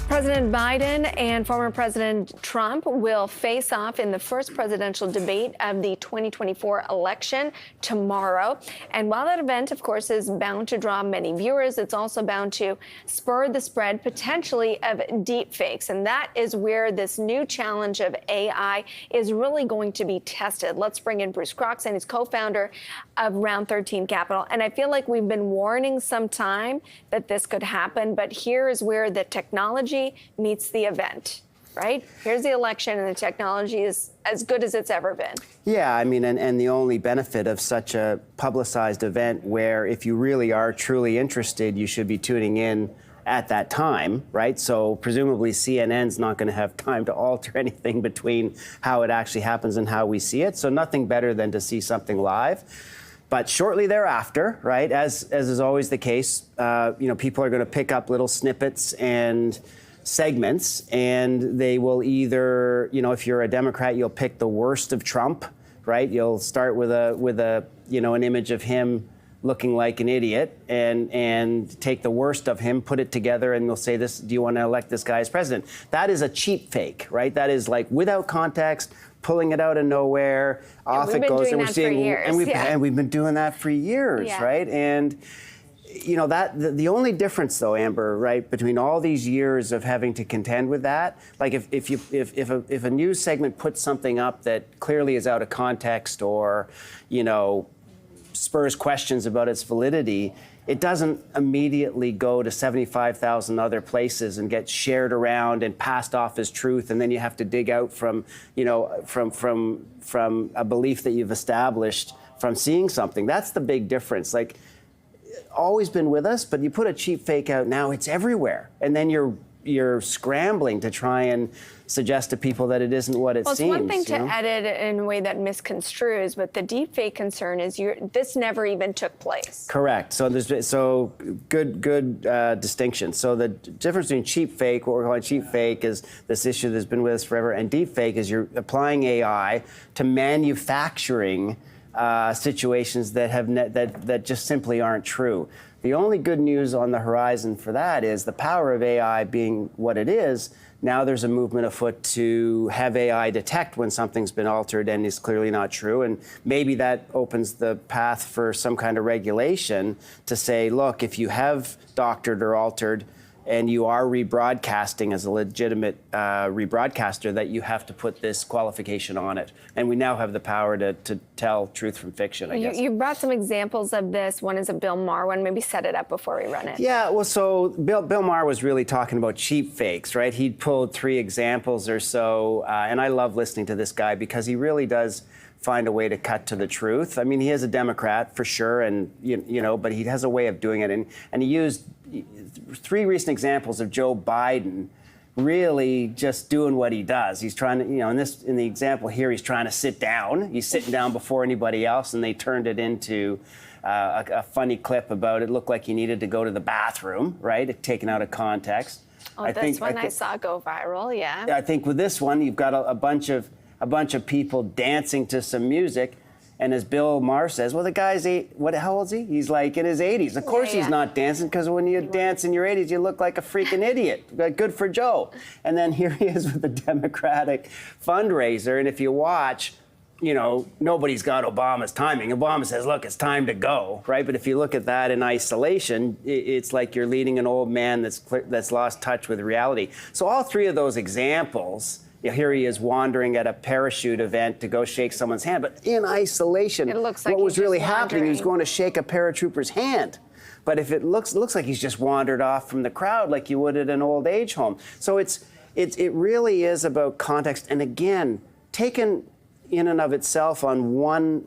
President Biden and former President Trump will face off in the first presidential debate of the 2024 election tomorrow. And while that event, of course, is bound to draw many viewers, it's also bound to spur the spread potentially of deepfakes. And that is where this new challenge of AI is really going to be tested. Let's bring in Bruce Croxon. He's co-founder of Round 13 Capital. And I feel like we've been warning some time that this could happen. But here is where the technology meets the event, right? Here's the election, and the technology is as good as it's ever been. Yeah, I mean, and the only benefit of such a publicized event where if you really are truly interested, you should be tuning in at that time, right? So presumably CNN's not going to have time to alter anything between how it actually happens and how we see it. So nothing better than to see something live. But shortly thereafter, right, as is always the case, people are going to pick up little snippets and segments, and they will either, if you're a Democrat, you'll pick the worst of Trump, right? You'll start with an image of him looking like an idiot and take the worst of him, put it together, and they'll say, "This, do you want to elect this guy as president?" That is a cheap fake, right? That is like without context, pulling it out of nowhere, off it goes, and we're seeing, and we've been doing that for years, right? And the only difference, though, Amber, right, between all these years of having to contend with that, like if a news segment puts something up that clearly is out of context or, spurs questions about its validity, it doesn't immediately go to 75,000 other places and get shared around and passed off as truth, and then you have to dig out from a belief that you've established from seeing something. That's the big difference. Like, always been with us, but you put a cheap fake out now, it's everywhere, and then you're scrambling to try and suggest to people that it isn't what it seems. Well, it's one thing to edit it in a way that misconstrues, but the deepfake concern is this never even took place. Correct. So good distinction. So the difference between cheap fake, what we're calling cheap fake, is this issue that's been with us forever, and deepfake is you're applying AI to manufacturing situations that just simply aren't true. The only good news on the horizon for that is the power of AI being what it is. Now there's a movement afoot to have AI detect when something's been altered and is clearly not true. And maybe that opens the path for some kind of regulation to say, look, if you have doctored or altered and you are rebroadcasting as a legitimate rebroadcaster, that you have to put this qualification on it. And we now have the power to tell truth from fiction, I guess. You brought some examples of this. One is a Bill Maher one. Maybe set it up before we run it. Yeah, well, so Bill Maher was really talking about cheap fakes, right? He pulled 3 examples or so, and I love listening to this guy because he really does find a way to cut to the truth. I mean, he is a Democrat for sure, and but he has a way of doing it. And he used 3 recent examples of Joe Biden really just doing what he does. He's trying to, in the example here, he's trying to sit down. He's sitting down before anybody else, and they turned it into a funny clip about it looked like he needed to go to the bathroom, right? Taken out of context. Oh, I saw go viral, yeah. I think with this one, you've got a bunch of people dancing to some music. And as Bill Maher says, well, the guy's how old is he? He's like in his 80s. Of course he's not dancing, because when you dance in your 80s, you look like a freaking idiot. Good for Joe. And then here he is with a Democratic fundraiser. And if you watch, nobody's got Obama's timing. Obama says, look, it's time to go, right? But if you look at that in isolation, it's like you're leading an old man that's lost touch with reality. So all 3 of those examples, here he is wandering at a parachute event to go shake someone's hand. But in isolation, what was really happening, he was going to shake a paratrooper's hand. But if it looks like he's just wandered off from the crowd like you would at an old age home. So it really is about context. And again, taken in and of itself at one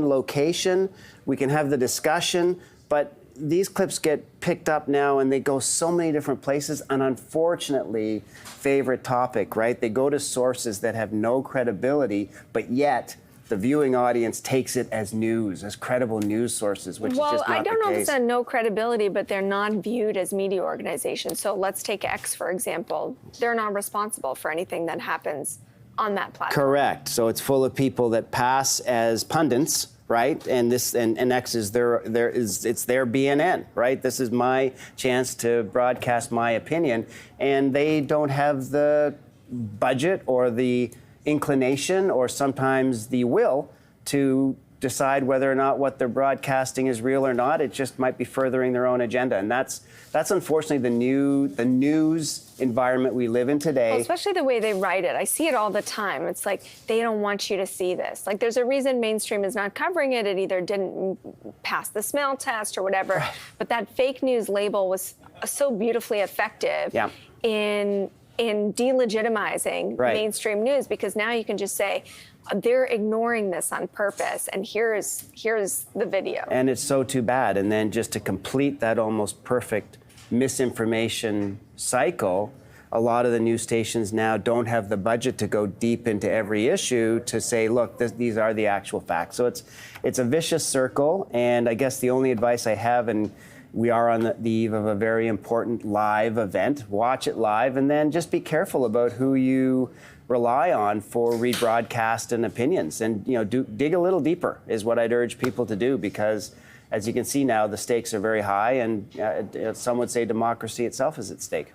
location, we can have the discussion, but these clips get picked up now and they go so many different places. And unfortunately, favorite topic, right? They go to sources that have no credibility, but yet the viewing audience takes it as news, as credible news sources, which is just not the case. Well, I don't know if it's no credibility, but they're not viewed as media organizations. So let's take X, for example. They're not responsible for anything that happens on that platform. Correct. So it's full of people that pass as pundits, right? And X is it's their BNN, right? This is my chance to broadcast my opinion, and they don't have the budget or the inclination or sometimes the will to decide whether or not what they're broadcasting is real or not. It just might be furthering their own agenda, and that's unfortunately the news environment we live in today. Well, especially the way they write it. I see it all the time. It's like they don't want you to see this. Like there's a reason mainstream is not covering it. It either didn't pass the smell test or whatever. Right. But that fake news label was so beautifully effective in delegitimizing mainstream news, because now you can just say they're ignoring this on purpose, and here's the video. And it's so too bad. And then just to complete that almost perfect misinformation cycle, a lot of the news stations now don't have the budget to go deep into every issue to say, look, these are the actual facts. So it's a vicious circle, and I guess the only advice I have, and we are on the eve of a very important live event. Watch it live, and then just be careful about who you rely on for rebroadcast and opinions. And dig a little deeper is what I'd urge people to do, because as you can see now, the stakes are very high, and some would say democracy itself is at stake.